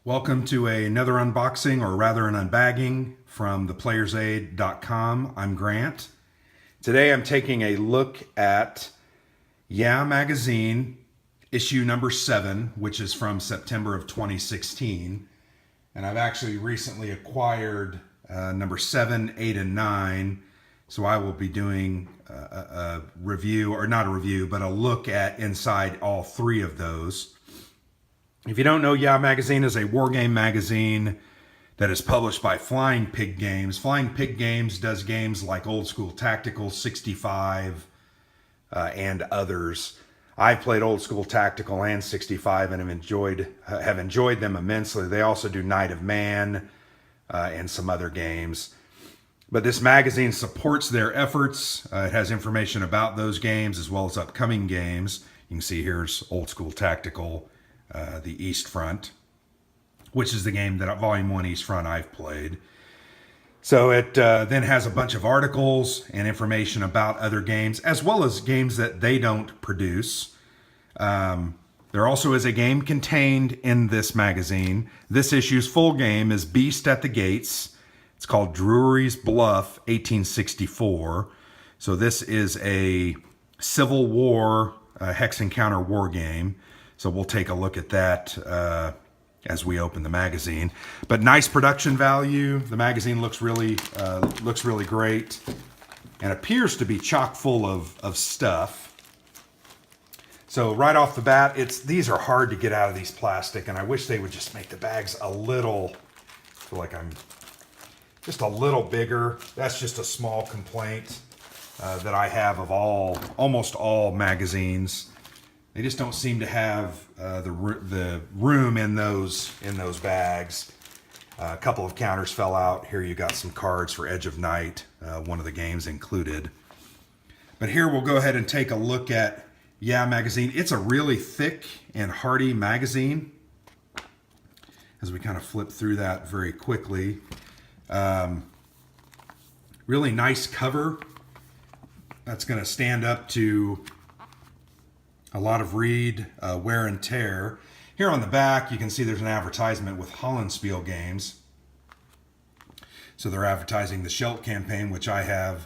Welcome to another unboxing, or rather an unbagging, from theplayersaid.com. I'm Grant. Today I'm taking a look at YAAH magazine, issue number 7, which is from September of 2016. And I've actually recently acquired number 7, 8, and 9. So I will be doing a review, or not a review, but a look at inside all 3 of those. If you don't know, YAAH Magazine is a war game magazine that is published by Flying Pig Games. Flying Pig Games does games like Old School Tactical, 65, and others. I've played Old School Tactical and 65 and have enjoyed them immensely. They also do Night of Man and some other games. But this magazine supports their efforts. It has information about those games as well as upcoming games. You can see here's Old School Tactical, the East Front, which is the game that Volume 1 East Front I've played. So it then has a bunch of articles and information about other games, as well as games that they don't produce. There also is a game contained in this magazine. This issue's full game is Beast at the Gates. It's called Drury's Bluff 1864. So this is a Civil War hex encounter war game. So we'll take a look at that as we open the magazine. But nice production value. The magazine looks really great and appears to be chock full of stuff. So right off the bat, these are hard to get out of these plastic, and I wish they would just make the bags a little, I feel like I'm just a little bigger. That's just a small complaint that I have of almost all magazines. They just don't seem to have the room in those bags. A couple of counters fell out. Here you got some cards for Edge of Night, one of the games included. But here we'll go ahead and take a look at YAAH magazine. It's a really thick and hardy magazine. As we kind of flip through that very quickly. Really nice cover. That's going to stand up to a lot of read, wear and tear. Here on the back, you can see there's an advertisement with Hollandspiel Games. So they're advertising the Schelt campaign, which I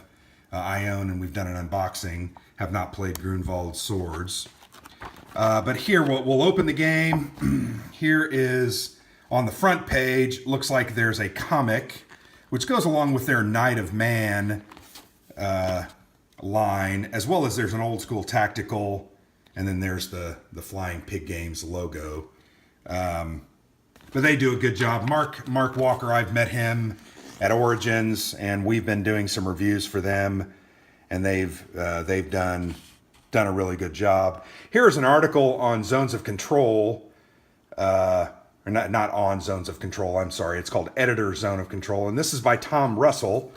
own, and we've done an unboxing. Have not played Grunwald Swords. But here, we'll open the game. Here is, on the front page, looks like there's a comic, which goes along with their Night of Man line, as well as there's an Old School Tactical. And then there's the Flying Pig Games logo. But they do a good job. Mark Walker, I've met him at Origins, and we've been doing some reviews for them, and they've done a really good job. Here's an article on Zones of Control, or not on Zones of Control, I'm sorry. It's called Editor Zone of Control, and this is by Tom Russell,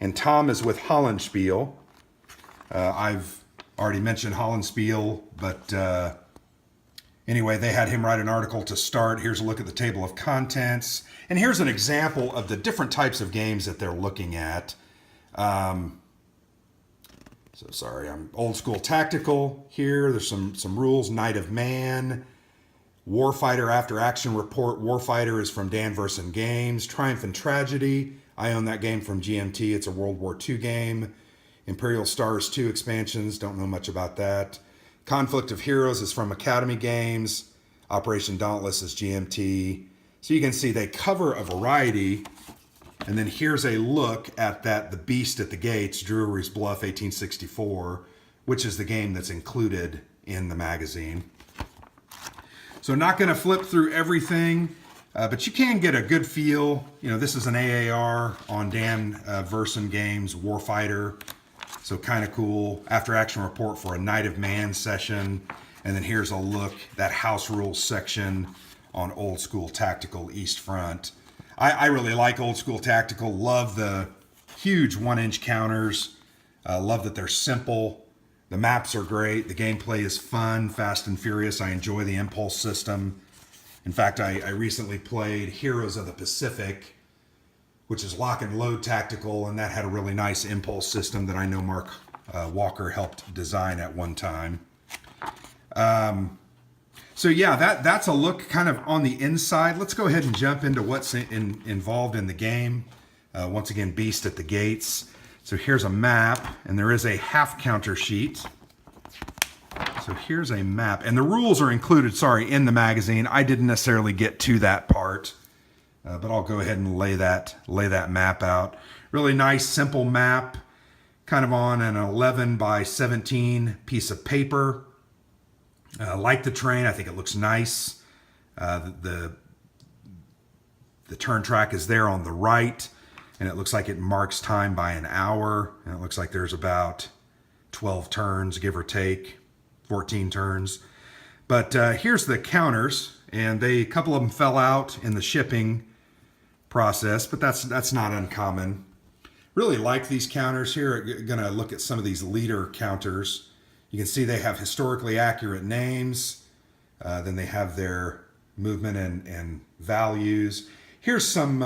and Tom is with Hollandspiel. I've already mentioned Hollandspiel, but anyway, they had him write an article to start. Here's a look at the table of contents. And here's an example of the different types of games that they're looking at. So sorry, I'm Old School Tactical here. There's some rules. Night of Man. Warfighter After Action Report. Warfighter is from Dan Verson Games. Triumph and Tragedy. I own that game from GMT. It's a World War II game. Imperial Stars 2 expansions, don't know much about that. Conflict of Heroes is from Academy Games. Operation Dauntless is GMT. So you can see they cover a variety. And then here's a look at the Beast at the Gates, Drury's Bluff 1864, which is the game that's included in the magazine. So not going to flip through everything, but you can get a good feel. You know, this is an AAR on Dan Verson Games, Warfighter. So kind of cool. After Action Report for a Night of Man session. And then here's a look, that House Rules section on Old School Tactical East Front. I really like Old School Tactical. Love the huge 1-inch counters. Love that they're simple. The maps are great. The gameplay is fun, fast and furious. I enjoy the impulse system. In fact, I recently played Heroes of the Pacific, which is lock and load tactical, and that had a really nice impulse system that I know Mark Walker helped design at one time. So yeah, that's a look kind of on the inside. Let's go ahead and jump into what's involved in the game. Once again, Beast at the gates. So here's a map, and there is a half counter sheet. So here's a map, and the rules are included, in the magazine. I didn't necessarily get to that part, but I'll go ahead and lay that map out. Really nice, simple map, kind of on an 11 by 17 piece of paper. Like the terrain, I think it looks nice. The turn track is there on the right, and it looks like it marks time by an hour, and it looks like there's about 12 turns, give or take, 14 turns. But here's the counters, and a couple of them fell out in the shipping process, but that's not uncommon. Really like these counters here. Gonna look at some of these leader counters. You can see they have historically accurate names. Then they have their movement and values. Here's some,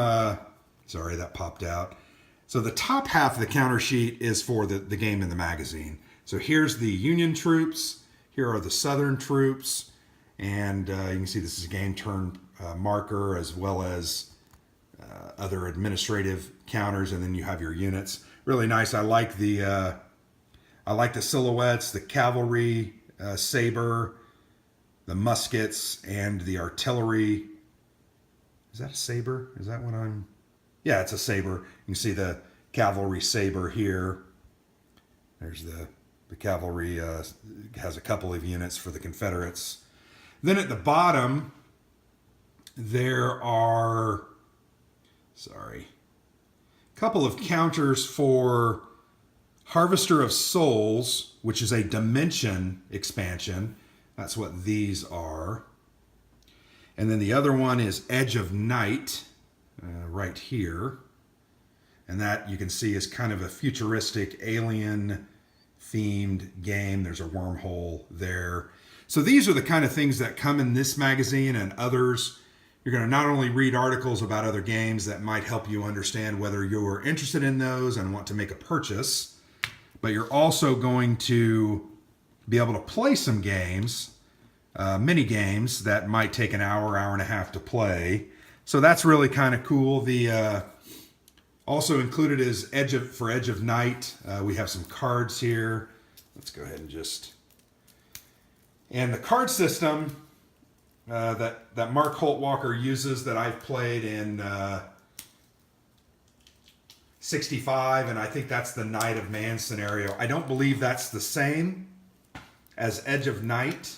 sorry, that popped out. So the top half of the counter sheet is for the game in the magazine. So here's the Union troops. Here are the Southern troops. And you can see this is a game turn marker, as well as other administrative counters. And then you have your units. Really nice. I like the silhouettes, the cavalry saber, the muskets, and the artillery. Is that a saber? Is that what I'm... Yeah, it's a saber. You can see the cavalry saber here. There's the cavalry has a couple of units for the Confederates. Then at the bottom, there are, a couple of counters for Harvester of Souls, which is a dimension expansion. That's what these are. And then the other one is Edge of Night, right here. And that you can see is kind of a futuristic alien themed game. There's a wormhole there. So these are the kind of things that come in this magazine and others. You're going to not only read articles about other games that might help you understand whether you're interested in those and want to make a purchase, but you're also going to be able to play some games, mini games that might take an hour, hour and a half to play. So that's really kind of cool. The also included is Edge of Night. We have some cards here. Let's go ahead and just... And the card system that Mark Holtwalker uses, that I've played in 65, and I think that's the Night of Man scenario. I don't believe that's the same as Edge of Night,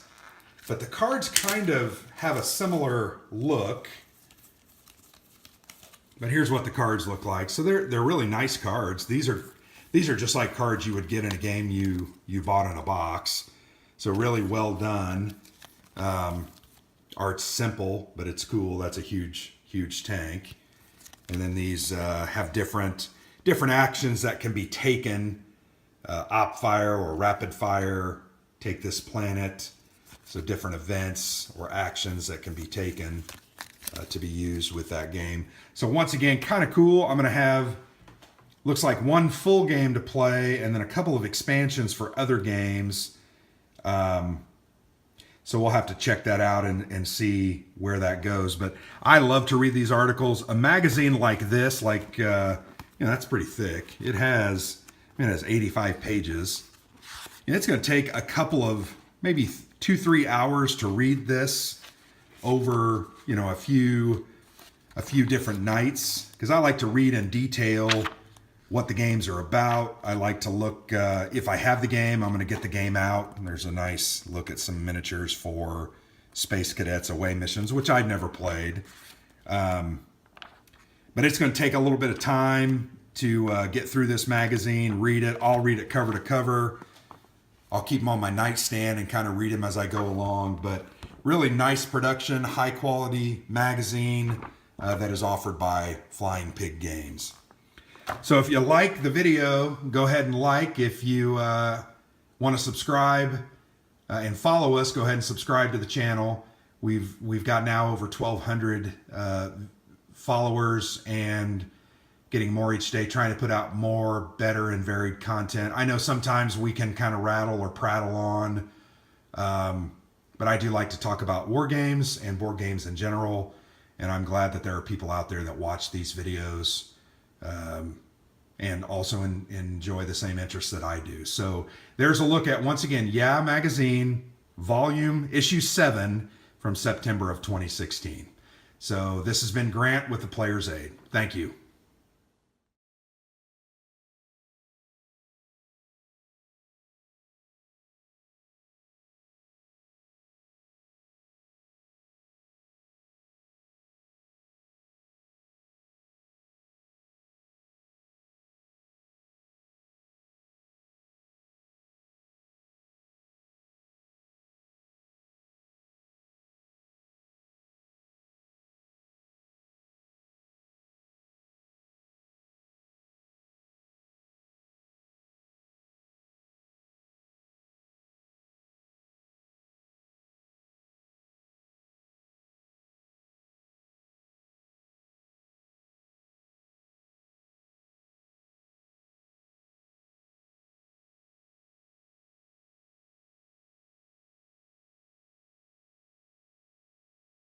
but the cards kind of have a similar look. But here's what the cards look like. So they're really nice cards. These are just like cards you would get in a game you bought in a box. So really well done. Art's simple, but it's cool. That's a huge tank. And then these have different actions that can be taken. Op fire or rapid fire. Take this planet. So different events or actions that can be taken to be used with that game. So once again, kind of cool. I'm going to have, looks like one full game to play and then a couple of expansions for other games. So we'll have to check that out and see where that goes. But I love to read these articles. A magazine like this, that's pretty thick. It has 85 pages. And it's going to take a couple of, maybe 2-3 hours to read this over, a few different nights. Because I like to read in detail what the games are about. I like to look, if I have the game, I'm going to get the game out. And there's a nice look at some miniatures for Space Cadets away missions, which I'd never played. But it's going to take a little bit of time to get through this magazine, read it. I'll read it cover to cover. I'll keep them on my nightstand and kind of read them as I go along. But really nice production, high quality magazine that is offered by Flying Pig Games. So if you like the video, go ahead and like. If you want to subscribe and follow us, go ahead and subscribe to the channel. We've got now over 1,200 followers and getting more each day, trying to put out more, better, and varied content. I know sometimes we can kind of rattle or prattle on, but I do like to talk about war games and board games in general. And I'm glad that there are people out there that watch these videos and also enjoy the same interests that I do. So there's a look at, once again, YAAH Magazine, issue 7 from September of 2016. So this has been Grant with the Player's Aid. Thank you.